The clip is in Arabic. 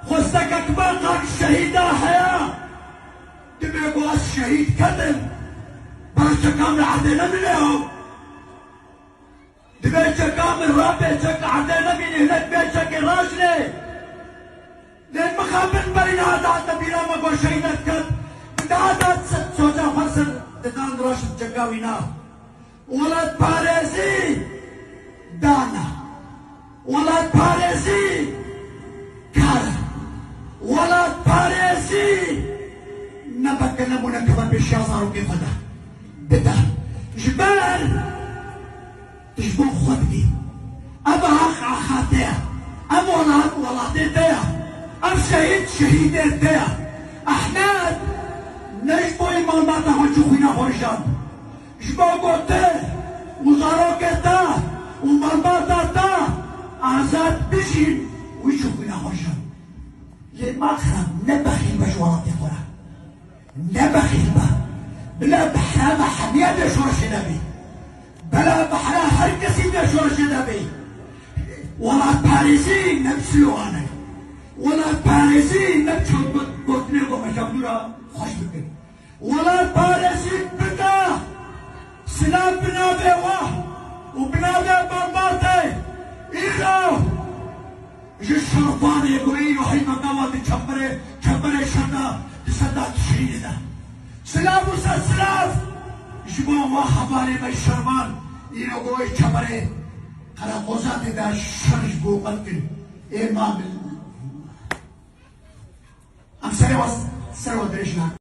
خستك باقك الشهيدة حياة دميقوا الشهيد كذب برشا كامل عدينا منهم دميقوا كامل رابيتك عدينا من هناك بيتك راجلي لين مخابن برين هذا بلا ما قول شهيدات كذب هذا سوزا فرسل تدان راشد جقاوينا ولد باريزي دانا ولد باريزي كارا ولد باريزي نبكى نمونا كمان بالشاصر وكيف هذا بدا جبال تجبون خطبي أبا أخ خاتيا أبا ولاد تيا أب شهيد شهيدين تيا أحمد نجبو إماماتا هنشوخينا هرشان جبو قوتي وزاروكتا ومرماتا آزاد بشين ويشوخينا هرشان للمقصد نبخيل بجوارات يقولا نبخيل بلا بحرام حمية بشورش نبي بلا بحرام هركسي بشورش نبي ولا باريسي نفسيو أنا ولا باريسي نفسيو قوتني ومشابدورا خوش بكري ولا باريسي بدا سلام بنابي واه وبنابي برباطي إيرو الشرطان يقولين وحي مقاوة تشبري شرطة تصدق تشريد ده سلام وسلام جبوا ما حبالي بالشرمان يقولي تشبري على قوزات ده شرش بوقتن إمام أم سروا دريشنا